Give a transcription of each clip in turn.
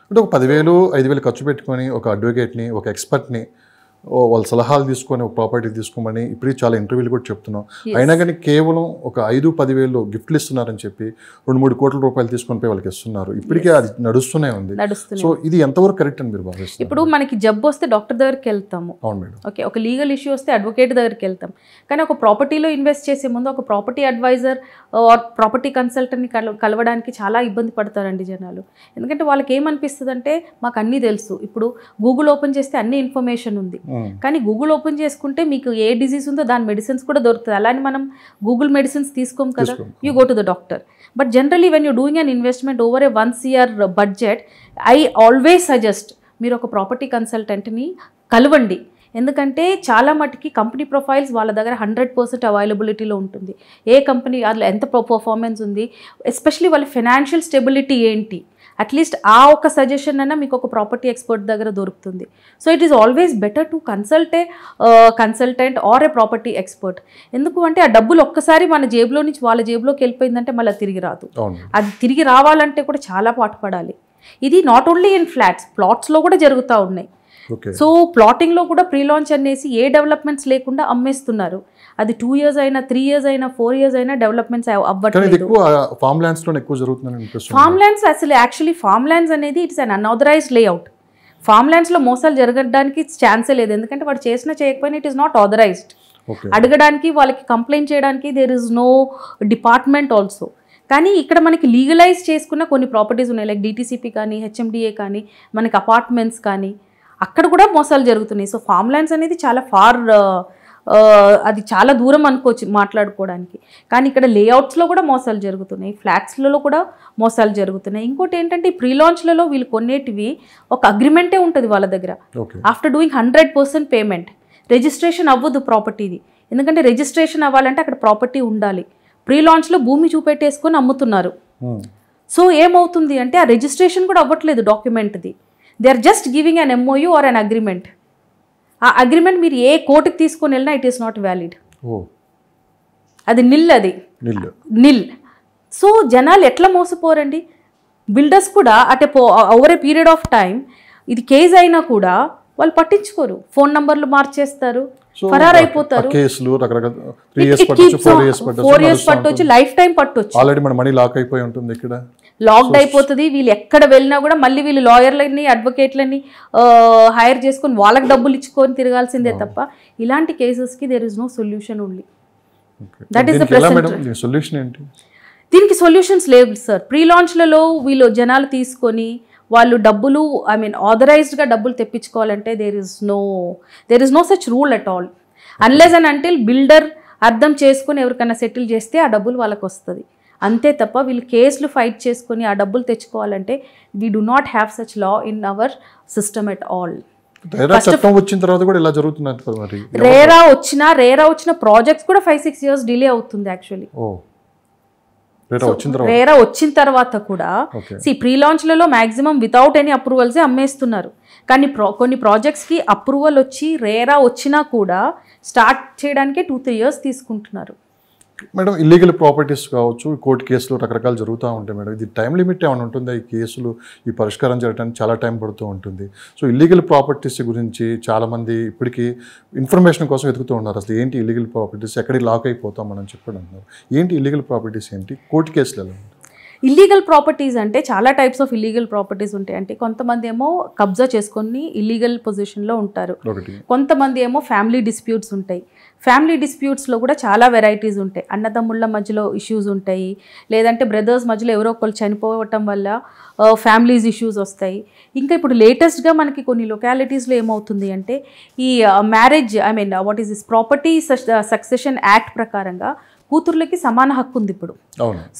అంటే ఒక 10,000, 5,000 ఖర్చు పెట్టుకొని ఒక అడ్వకేట్ని, ఒక ఎక్స్పర్ట్ని వాళ్ళ సలహాలు తీసుకొని ఒక ప్రాపర్టీ తీసుకోమని ఇప్పుడు చాలా ఇంటర్వ్యూలు కూడా చెప్తున్నాం. అయినా కానీ కేవలం ఒక 5-10,000 గిఫ్ట్లు ఇస్తున్నారని చెప్పి 2-3 కోట్ల రూపాయలు తీసుకొని పోయి వాళ్ళకి ఇస్తున్నారు. ఇప్పటికే అది నడుస్తూనే ఉంది. సో ఇది ఎంతవరకు కరెక్ట్ అని మీరు భావిస్తారు? ఇప్పుడు మనకి జబ్బు వస్తే డాక్టర్ దగ్గరికి వెళ్తాము. అవును మేడం. ఓకే, ఒక లీగల్ ఇష్యూ వస్తే అడ్వకేట్ దగ్గరికి వెళ్తాం. కానీ ఒక ప్రాపర్టీలో ఇన్వెస్ట్ చేసే ముందు ఒక ప్రాపర్టీ అడ్వైజర్ ఆర్ ప్రాపర్టీ కన్సల్టెంట్ని కలవడానికి చాలా ఇబ్బంది పడతారండి జనాలు. ఎందుకంటే వాళ్ళకి ఏమనిపిస్తుంది అంటే మాకు అన్నీ తెలుసు. ఇప్పుడు గూగుల్ ఓపెన్ చేస్తే అన్ని ఇన్ఫర్మేషన్ ఉంది, కానీ గూగుల్ ఓపెన్ చేసుకుంటే మీకు ఏ డిజీజ్ ఉందో దాని మెడిసిన్స్ కూడా దొరుకుతుంది. అలానే మనం గూగుల్ మెడిసిన్స్ తీసుకోం కదా, you go to the doctor. But generally when you doing an investment over a 1 year budget, I always suggest మీరు ఒక ప్రాపర్టీ కన్సల్టెంట్ని కలవండి. ఎందుకంటే చాలా మటుకి కంపెనీ ప్రొఫైల్స్ వాళ్ళ దగ్గర 100% అవైలబిలిటీలో ఉంటుంది. ఏ కంపెనీ అందులో ఎంత పర్ఫార్మెన్స్ ఉంది, ఎస్పెషలీ వాళ్ళ ఫైనాన్షియల్ స్టెబిలిటీ ఏంటి, అట్లీస్ట్ ఆ ఒక సజెషన్ అన్నా మీకు ఒక ప్రాపర్టీ ఎక్స్పర్ట్ దగ్గర దొరుకుతుంది. So it is always better to consultant or a property expert. ఎందుకు అంటే ఆ డబ్బులు ఒక్కసారి మన జేబులో నుంచి వాళ్ళ జేబులోకి వెళ్ళిపోయిందంటే మళ్ళీ తిరిగి రాదు. అది తిరిగి రావాలంటే కూడా చాలా పాటుపడాలి. ఇది నాట్ ఓన్లీ ఇన్ ఫ్లాట్స్, ప్లాట్స్లో కూడా జరుగుతూ ఉన్నాయి. సో ప్లాటింగ్లో కూడా ప్రీ లాంచ్ అనేసి ఏ డెవలప్మెంట్స్ లేకుండా అమ్మేస్తున్నారు. అది 2 years అయినా, 3 years అయినా, 4 years అయినా డెవలప్మెంట్స్ అవ్వట్లేదు. ఫార్మ్ ల్యాండ్స్ అసలు యాక్చువల్లీ ఫార్మ్ ల్యాండ్స్ అనేది it's an unauthorised layout. Farm ల్యాండ్స్లో మోసాలు జరగడానికి ఛాన్సే లేదు. ఎందుకంటే వాడు చేసినా చేయకపోయినా ఇట్ ఈస్ నాట్ ఆథరైజ్డ్. అడగడానికి వాళ్ళకి కంప్లైంట్ చేయడానికి there is no department also. కానీ ఇక్కడ మనకి లీగలైజ్ చేసుకున్న కొన్ని ప్రాపర్టీస్ ఉన్నాయి, లైక్ డిటీసీపీ కానీ, హెచ్ఎండిఏ కానీ, మనకి అపార్ట్మెంట్స్ కానీ, అక్కడ కూడా మోసాలు జరుగుతున్నాయి. సో ఫార్మ్ ల్యాండ్స్ అనేది చాలా అది చాలా దూరం అనుకోవచ్చు మాట్లాడుకోవడానికి. కానీ ఇక్కడ లేఅవుట్స్లో కూడా మోసాలు జరుగుతున్నాయి, ఫ్లాట్స్లలో కూడా మోసాలు జరుగుతున్నాయి. ఇంకోటి ఏంటంటే ఈ ప్రీ లాంచ్లలో వీళ్ళు కొనేటివి ఒక అగ్రిమెంటే ఉంటుంది వాళ్ళ దగ్గర. ఆఫ్టర్ డూయింగ్ 100% పేమెంట్ రిజిస్ట్రేషన్ అవ్వదు ప్రాపర్టీది. ఎందుకంటే రిజిస్ట్రేషన్ అవ్వాలంటే అక్కడ ప్రాపర్టీ ఉండాలి. ప్రీ లాంచ్లో భూమి చూపెట్టేసుకొని అమ్ముతున్నారు. సో ఏమవుతుంది అంటే ఆ రిజిస్ట్రేషన్ కూడా అవ్వట్లేదు డాక్యుమెంట్ది. They are just giving an MOU or an agreement. ఆ అగ్రిమెంట్ మీరు ఏ కోర్టుకి తీసుకొని వెళ్ళినా ఇట్ ఈస్ నాట్ వ్యాలిడ్. అది నిల్. సో జనాలు ఎట్లా మోసపోరండి. బిల్డర్స్ కూడా over a period of time ఇది కేసు అయినా కూడా వాళ్ళు పట్టించుకోరు. ఫోన్ నంబర్లు మార్చేస్తారు, ఫరార్ అయిపోతారు. 4 years పట్టొచ్చు, లైఫ్ టైం పట్టొచ్చు. లాక్డ్ అయిపోతుంది. వీళ్ళు ఎక్కడ వెళ్ళినా కూడా మళ్ళీ వీళ్ళు లాయర్లని, అడ్వకేట్లని హైర్ చేసుకొని వాళ్ళకి డబ్బులు ఇచ్చుకొని తిరగాల్సిందే తప్ప ఇలాంటి కేసెస్కి there is no solution only. That is the present solution. దీనికి సొల్యూషన్స్ లేవు సార్. ప్రీ లాంచ్లలో వీళ్ళు జనాలు తీసుకొని వాళ్ళు డబ్బులు ఆథరైజ్డ్గా డబ్బులు తెప్పించుకోవాలంటే there is no such rule at all. Unless and until builder అర్థం చేసుకుని ఎవరికైనా సెటిల్ చేస్తే ఆ డబ్బులు వాళ్ళకి వస్తుంది. అంతే తప్ప వీళ్ళు కేసులు ఫైట్ చేసుకొని ఆ డబ్బులు తెచ్చుకోవాలంటే we do not have such law in our system at all. RERA వచ్చిన ప్రాజెక్ట్స్ కూడా 5-6 years డిలే అవుతుంది యాక్చువల్లీ. రేరా వచ్చిన తర్వాత కూడా ప్రీ లాంచ్లలో మ్యాక్సిమం వితౌట్ ఎనీ అప్రూవల్సే అమ్మేస్తున్నారు. కానీ కొన్ని ప్రాజెక్ట్స్కి అప్రూవల్ వచ్చి రేరా వచ్చినా కూడా స్టార్ట్ చేయడానికే 2-3 years తీసుకుంటున్నారు. మేడం ఇల్లీగల్ ప్రాపర్టీస్ కావచ్చు, కోర్టు కేసులు రకరకాలు జరుగుతూ ఉంటాయి మేడం. ఇది టైం లిమిట్ ఏమైనా ఉంటుందా? ఈ కేసులు ఈ పరిష్కారం జరగడానికి చాలా టైం పడుతూ ఉంటుంది. సో ఇల్లీగల్ ప్రాపర్టీస్ గురించి చాలామంది ఇప్పటికీ ఇన్ఫర్మేషన్ కోసం వెతుకుతూ ఉన్నారు. అసలు ఏంటి ఇల్లీగల్ ప్రాపర్టీస్, ఎక్కడికి లాక్ అయిపోతాం మనం చెప్పడం అన్నారు. ఏంటి ఇల్లీగల్ ప్రాపర్టీస్, ఏంటి కోర్టు కేసులు ఎలా ఉంటాయి? ఇల్లీగల్ ప్రాపర్టీస్ అంటే చాలా టైప్స్ ఆఫ్ ఇల్లీగల్ ప్రాపర్టీస్ ఉంటాయి. అంటే కొంతమంది ఏమో కబ్జా చేసుకొని ఇల్లీగల్ పొజిషన్లో ఉంటారు, కొంతమంది ఏమో ఫ్యామిలీ డిస్ప్యూట్స్ ఉంటాయి. ఫ్యామిలీ డిస్ప్యూట్స్లో కూడా చాలా వెరైటీస్ ఉంటాయి. అన్నదమ్ముళ్ళ మధ్యలో ఇష్యూస్ ఉంటాయి, లేదంటే బ్రదర్స్ మధ్యలో ఎవరో ఒకరు చనిపోవటం వల్ల ఫ్యామిలీస్ ఇష్యూస్ వస్తాయి. ఇంకా ఇప్పుడు లేటెస్ట్గా మనకి కొన్ని లొకాలిటీస్లో ఏమవుతుంది అంటే ఈ marriage what is this property succession act ప్రకారంగా కూతుర్లకి సమాన హక్కు ఉంది ఇప్పుడు.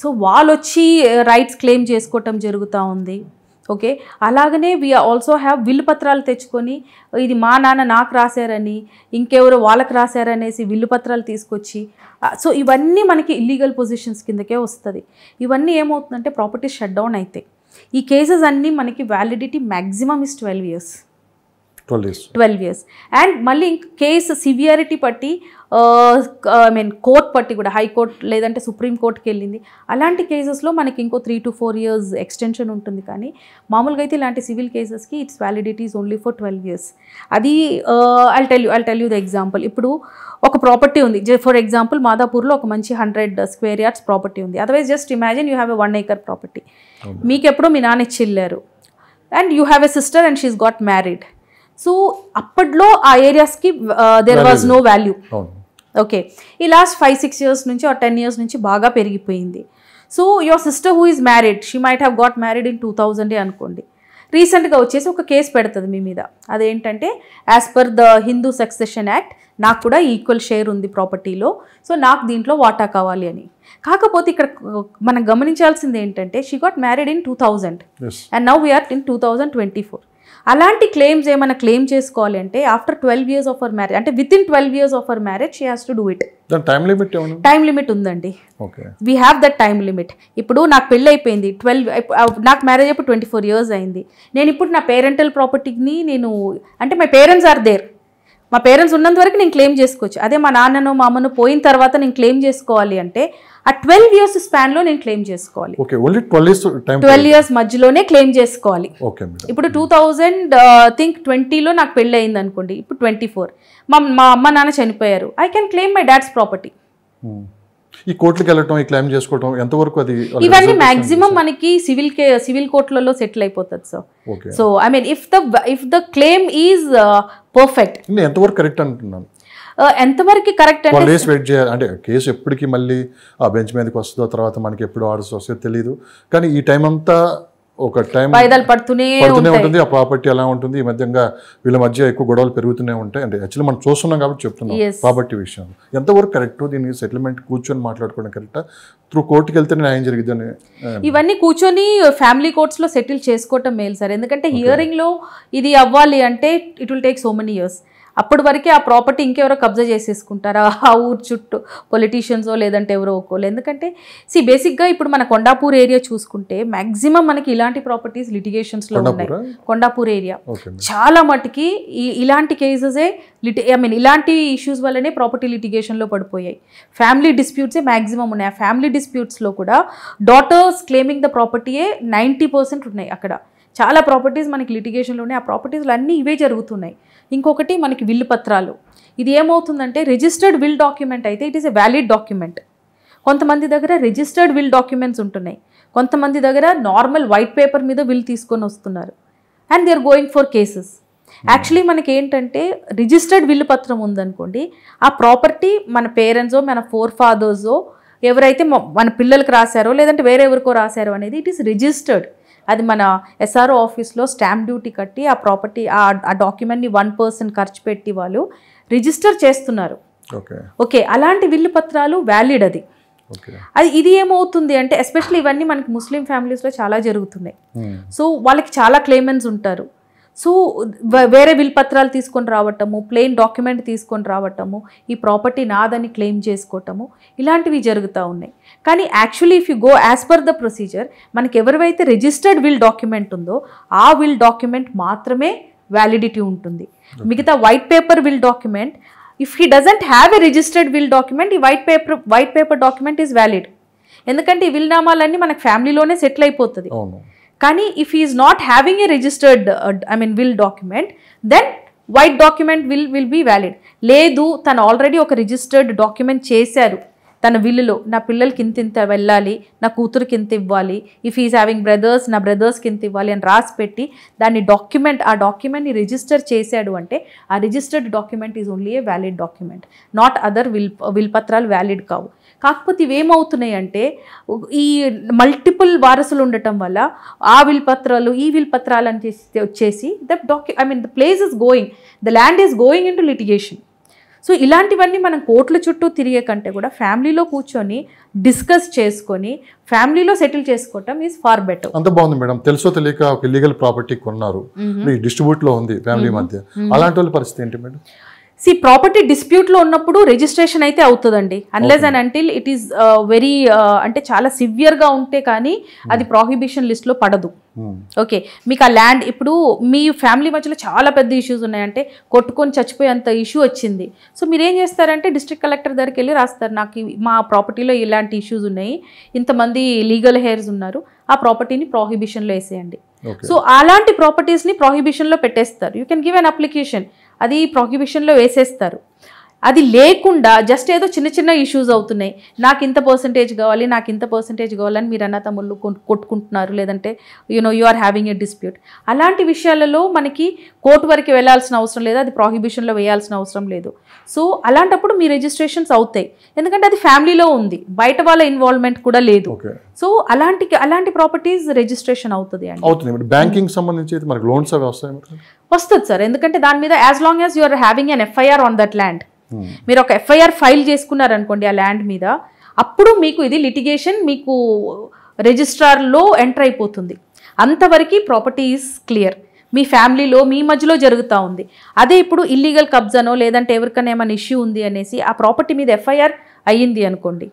సో వాళ్ళు వచ్చి రైట్స్ క్లెయిమ్ చేసుకోవటం జరుగుతూ ఉంది. ఓకే, అలాగనే వి ఆల్సో హ్యావ్ విల్లు పత్రాలు తెచ్చుకొని ఇది మా నాన్న నాకు రాశారని, ఇంకెవరో వాళ్ళకి రాశారనేసి విల్లు పత్రాలు తీసుకొచ్చి, సో ఇవన్నీ మనకి ఇల్లీగల్ పొజిషన్స్ కిందకే వస్తుంది. ఇవన్నీ ఏమవుతుందంటే ప్రాపర్టీ షట్ డౌన్ అయితే ఈ కేసెస్ అన్నీ మనకి validity maximum is 12 years. 12 years. And మళ్ళీ ఇంక కేసు సివియారిటీ బట్టి ఐ మీన్ కోర్ట్ బట్టి కూడా హైకోర్ట్ లేదంటే సుప్రీం కోర్టుకి వెళ్ళింది, అలాంటి కేసెస్లో మనకి ఇంకో 3 to 4 years ఎక్స్టెన్షన్ ఉంటుంది. కానీ మామూలుగా అయితే ఇలాంటి సివిల్ కేసెస్కి its validity is only for 12 years. అది I'll tell you the example. ఇప్పుడు ఒక ప్రాపర్టీ ఉంది, ఫర్ ఎగ్జాంపుల్ మాదాపూర్లో ఒక మంచి 100 square yards ప్రాపర్టీ ఉంది. Otherwise just imagine you have a 1 acre property. మీకు ఎప్పుడో మీ నాన్న ఇచ్చి వెళ్ళారు and you have a sister and she's got married. So అప్పట్లో ఆ ఏరియాస్కి there was no value. Okay, ఈ లాస్ట్ 5-6 years నుంచి ఆర్ 10 years నుంచి బాగా పెరిగిపోయింది. So your sister who is married, she might have got married in 2000 అనుకోండి. రీసెంట్గా వచ్చేసి ఒక కేసు పెడుతుంది మీ మీద. అదేంటంటే as per the Hindu succession act నాకు కూడా ఈక్వల్ షేర్ ఉంది ప్రాపర్టీలో, సో నాకు దీంట్లో వాటా కావాలి అని. కాకపోతే ఇక్కడ మనం గమనించాల్సింది ఏంటంటే she got married in 2000 and now we're in 2024. అలాంటి క్లెయిమ్స్ ఏమైనా క్లెయిమ్ చేసుకోవాలి అంటే after 12 years of our marriage, అంటే within 12 years of our marriage she has to do it. Time limit ఉందండి, we have that time limit. ఇప్పుడు నాకు పెళ్ళి అయిపోయింది, నాకు మ్యారేజ్ అయిపోయి 24 years అయింది. నేను ఇప్పుడు నా పేరెంటల్ ప్రాపర్టీని నేను అంటే మై పేరెంట్స్ ఆర్ దేర్, మా పేరెంట్స్ ఉన్నంత వరకు నేను క్లెయిమ్ చేసుకోవచ్చు. అదే మా నాన్నను మా అమ్మను పోయిన తర్వాత నేను క్లెయిమ్ చేసుకోవాలి అంటే ఆ 12 years స్పాన్లో నేను క్లెయిమ్ చేసుకోవాలి. 12 years మధ్యలోనే క్లెయిమ్ చేసుకోవాలి. ఇప్పుడు 2020లో నాకు పెళ్ళి అయింది అనుకోండి, ఇప్పుడు 24 మా అమ్మ నాన్న చనిపోయారు, I can claim my dad's property. ఈ కోర్టుకి వెళ్ళటం, ఈ క్లెయిమ్ చేసుకోవడం ఎంతవరకు అది ఇవన్నీ మాక్సిమం మనకి సివిల్ కోర్టులలో సెటిల్ అయిపోతుంది sir. So I mean if the claim is perfect. ఎంతవరకు కరెక్ట్ అంటున్నాను, ఎంతవరకు కరెక్ట్ అంటే వెయిట్ చేయాలి అంటే కేసు ఎప్పటికీ మళ్ళీ ఆ బెంచ్ మీదకి వస్తుందో, తర్వాత మనకి ఎప్పుడు ఆర్డర్స్ వస్తుందో తెలియదు. కానీ ఈ టైం అంతా ఒక టైం వాయిదాలు పడుతూనే ఉంటుంది. ఆ ప్రాపర్టీ ఎలా ఉంటుంది, ఈ మధ్యంగా వీళ్ళ మధ్య ఎక్కువ గొడవలు పెరుగుతూనే ఉంటాయి. అంటే యాక్చువల్లీ మనం చూస్తున్నాం కాబట్టి చెప్తున్నాం ప్రాపర్టీ విషయం ఎంతవరకు కరెక్ట్, దీన్ని సెటిల్మెంట్ కూర్చొని మాట్లాడుకోవడం కరెక్టా, త్రూ కోర్టుకి వెళ్తే న్యాయం జరిగిద్దని. ఇవన్నీ కూర్చొని ఫ్యామిలీ కోర్ట్స్లో సెటిల్ చేసుకోవటం మేలు సార్. ఎందుకంటే హియరింగ్లో ఇది అవ్వాలి అంటే it will take so many years. అప్పటి వరకే ఆ ప్రాపర్టీ ఇంకెవరో కబ్జా చేసేసుకుంటారా, ఆ ఊరు చుట్టూ పొలిటీషియన్సో లేదంటే ఎవరో ఒక్కోళ్ళు. ఎందుకంటే బేసిక్గా ఇప్పుడు మన కొండాపూర్ ఏరియా చూసుకుంటే మ్యాక్సిమం మనకి ఇలాంటి ప్రాపర్టీస్ లిటిగేషన్స్లో ఉన్నాయి. కొండాపూర్ ఏరియా చాలా మటుకి ఇలాంటి కేసెసే ఇలాంటి ఇష్యూస్ వల్లనే ప్రాపర్టీ లిటిగేషన్లో పడిపోయాయి. ఫ్యామిలీ డిస్ప్యూట్సే మ్యాక్సిమం ఉన్నాయి. ఆ ఫ్యామిలీ డిస్ప్యూట్స్లో కూడా డాటర్స్ క్లెయిమింగ్ ద ప్రాపర్టీయే 90% ఉన్నాయి. అక్కడ చాలా ప్రాపర్టీస్ మనకి లిటిగేషన్లో ఉన్నాయి. ఆ ప్రాపర్టీస్లో అన్నీ ఇవే జరుగుతున్నాయి. ఇంకొకటి మనకి విల్ పత్రాలు. ఇది ఏమవుతుందంటే రిజిస్టర్డ్ విల్ డాక్యుమెంట్ అయితే it is a valid document. కొంతమంది దగ్గర రిజిస్టర్డ్ విల్ డాక్యుమెంట్స్ ఉంటున్నాయి, కొంతమంది దగ్గర నార్మల్ వైట్ పేపర్ మీద విల్ తీసుకొని వస్తున్నారు and they are going for cases. Actually మనకి ఏంటంటే రిజిస్టర్డ్ విల్ పత్రం ఉందనుకోండి, ఆ ప్రాపర్టీ మన పేరెంట్సో మన ఫాదర్సో ఎవరైతే మన పిల్లలకి రాశారో లేదంటే వేరే ఎవరికో రాశారో అనేది ఇట్ ఈస్ రిజిస్టర్డ్. అది మన SRO ఆఫీస్లో స్టాంప్ డ్యూటీ కట్టి ఆ ప్రాపర్టీ ఆ డాక్యుమెంట్ని 1% ఖర్చు పెట్టి వాళ్ళు రిజిస్టర్ చేస్తున్నారు. ఓకే, అలాంటి విల్లు పత్రాలు వ్యాలిడ్. అది ఇది ఏమవుతుంది అంటే ఎస్పెషల్లీ ఇవన్నీ మనకి ముస్లిం ఫ్యామిలీస్లో చాలా జరుగుతున్నాయి. సో వాళ్ళకి చాలా క్లెయిమెన్స్ ఉంటారు. సో వేరే విల్ పత్రాలు తీసుకొని రావటము, ప్లెయిన్ డాక్యుమెంట్ తీసుకొని రావటము, ఈ ప్రాపర్టీ నాదని క్లెయిమ్ చేసుకోవటము, ఇలాంటివి జరుగుతూ ఉన్నాయి. కానీ actually if you go as per the procedure మనకి ఎవరివైతే రిజిస్టర్డ్ విల్ డాక్యుమెంట్ ఉందో ఆ విల్ డాక్యుమెంట్ మాత్రమే వ్యాలిడిటీ ఉంటుంది. మిగతా white paper will document, if he doesn't have a registered will document, ఈ white paper document is valid. ఎందుకంటే ఈ will నామాలన్నీ మనకి ఫ్యామిలీలోనే సెటిల్ అయిపోతుంది. కానీ if he is not having a registered will document, then white document will be valid. లేదు తను ఆల్రెడీ ఒక రిజిస్టర్డ్ డాక్యుమెంట్ చేశారు తన విల్లులో, నా పిల్లలకి ఇంత వెళ్ళాలి, నా కూతురికి ఇంత ఇవ్వాలి, ఇఫ్ ఈజ్ హ్యావింగ్ బ్రదర్స్ నా బ్రదర్స్కి ఇంత ఇవ్వాలి అని రాసి పెట్టి దాన్ని ఆ డాక్యుమెంట్ని రిజిస్టర్ చేశాడు అంటే ఆ registered document is only a valid document, not other will పత్రాలు వ్యాలిడ్ కావు. కాకపోతే ఇవేమవుతున్నాయి అంటే ఈ మల్టిపుల్ వారసులు ఉండటం వల్ల ఆ విల్ పత్రాలు ఈ విల్ పత్రాలు అని వచ్చేసి the place is going, the land is going in to litigation. So ఇలాంటివన్నీ మనం కోర్టుల చుట్టూ తిరిగే కంటే కూడా ఫ్యామిలీలో కూర్చొని డిస్కస్ చేసుకొని ఫ్యామిలీలో సెటిల్ చేసుకోవటం ఈజ్ ఫార్ బెటర్. అంత బాగుంది మేడం. తెలుసో తెలియక ఒక ఇల్లీగల్ ప్రాపర్టీ కొన్నారు, డిస్ట్రిబ్యూట్ లో ఉంది ఫ్యామిలీ మధ్య, అలాంటి వాళ్ళ పరిస్థితి ఏంటి మేడం? ప్రాపర్టీ డిస్ప్యూట్లో ఉన్నప్పుడు రిజిస్ట్రేషన్ అయితే అవుతుందండి, unless and until it is very అంటే చాలా సివియర్గా ఉంటే కానీ అది ప్రాహిబిషన్ లిస్ట్లో పడదు. ఓకే, మీకు ఆ ల్యాండ్ ఇప్పుడు మీ ఫ్యామిలీ మధ్యలో చాలా పెద్ద ఇష్యూస్ ఉన్నాయంటే, కొట్టుకొని చచ్చిపోయేంత ఇష్యూ వచ్చింది, సో మీరు ఏం చేస్తారంటే డిస్ట్రిక్ట్ కలెక్టర్ దగ్గరికి వెళ్ళి రాస్తారు, నాకు మా ప్రాపర్టీలో ఇలాంటి ఇష్యూస్ ఉన్నాయి, ఇంతమంది లీగల్ హెయిర్స్ ఉన్నారు, ఆ ప్రాపర్టీని ప్రాహిబిషన్లో వేసేయండి. సో అలాంటి ప్రాపర్టీస్ని ప్రాహిబిషన్లో పెట్టేస్తారు. You can give an application, అది ప్రాహిబిషన్లో వేసేస్తారు. అది లేకుండా జస్ట్ ఏదో చిన్న చిన్న ఇష్యూస్ అవుతున్నాయి, నాకు ఇంత పర్సంటేజ్ కావాలి, నాకు ఇంత పర్సంటేజ్ కావాలని మీరు అన్న తమ్ముళ్ళు కొట్టుకుంటున్నారు, లేదంటే you are having a dispute, అలాంటి విషయాలలో మనకి కోర్టు వరకు వెళ్ళాల్సిన అవసరం లేదు, అది ప్రాహిబిషన్లో వేయాల్సిన అవసరం లేదు. సో అలాంటప్పుడు మీ రిజిస్ట్రేషన్స్ అవుతాయి, ఎందుకంటే అది ఫ్యామిలీలో ఉంది, బయట వాళ్ళ ఇన్వాల్వ్మెంట్ కూడా లేదు. సో అలాంటి ప్రాపర్టీస్ రిజిస్ట్రేషన్ అవుతుంది అండి. బ్యాంకింగ్ సంబంధించి మనకి లోన్స్ అవి వస్తుంది సార్, ఎందుకంటే దాని మీద as long as you are having an FIR on that land, మీరు ఒక ఎఫ్ఐఆర్ ఫైల్ చేసుకున్నారనుకోండి ఆ ల్యాండ్ మీద, అప్పుడు మీకు ఇది లిటిగేషన్ మీకు రిజిస్ట్రార్లో ఎంటర్ అయిపోతుంది. అంతవరకు ప్రాపర్టీ ఈజ్ క్లియర్, మీ ఫ్యామిలీలో మీ మధ్యలో జరుగుతూ ఉంది. అదే ఇప్పుడు ఇల్లీగల్ కబ్జానో లేదంటే ఎవరికైనా ఏమైనా ఇష్యూ ఉంది అనేసి ఆ ప్రాపర్టీ మీద ఎఫ్ఐఆర్ అయ్యింది అనుకోండి,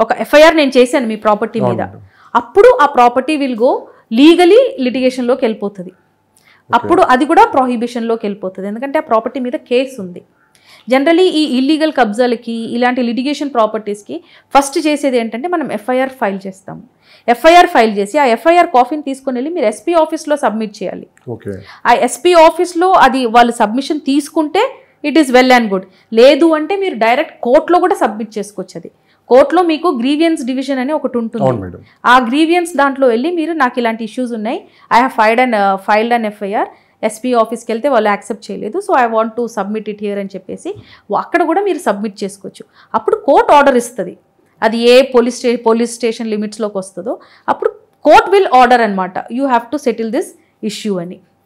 ఒక ఎఫ్ఐఆర్ నేను చేశాను మీ ప్రాపర్టీ మీద, అప్పుడు ఆ ప్రాపర్టీ విల్ గో లీగలీ లిటిగేషన్లోకి వెళ్ళిపోతుంది. అప్పుడు అది కూడా ప్రాహిబిషన్లోకి వెళ్ళిపోతుంది, ఎందుకంటే ఆ ప్రాపర్టీ మీద కేసు ఉంది. జనరలీ ఈ ఇల్లీగల్ కబ్జాలకి ఇలాంటి లిటిగేషన్ ప్రాపర్టీస్కి ఫస్ట్ చేసేది ఏంటంటే మనం ఎఫ్ఐఆర్ ఫైల్ చేస్తాము. ఎఫ్ఐఆర్ ఫైల్ చేసి ఆ ఎఫ్ఐఆర్ కాపీని తీసుకొని వెళ్ళి మీరు ఎస్పీ ఆఫీస్లో సబ్మిట్ చేయాలి. ఆ ఎస్పీ ఆఫీస్లో అది వాళ్ళు సబ్మిషన్ తీసుకుంటే it is well and good, లేదు అంటే మీరు డైరెక్ట్ కోర్టులో కూడా సబ్మిట్ చేసుకోవచ్చు. అది కోర్టులో మీకు గ్రీవియన్స్ డివిజన్ అని ఒకటి ఉంటుంది, ఆ గ్రీవియన్స్ దాంట్లో వెళ్ళి మీరు నాకు ఇలాంటి ఇష్యూస్ ఉన్నాయి, I have filed and FIR, SP ఆఫీస్కి వెళ్తే వాళ్ళు యాక్సెప్ట్ చేయలేదు, so I want to submit it here అని చెప్పేసి అక్కడ కూడా మీరు సబ్మిట్ చేసుకోవచ్చు. అప్పుడు కోర్ట్ ఆర్డర్ ఇస్తుంది, అది ఏ పోలీస్ స్టేషన్ లిమిట్స్లోకి వస్తుందో అప్పుడు కోర్ట్ విల్ ఆర్డర్ అనమాట, you have to settle this issue అని.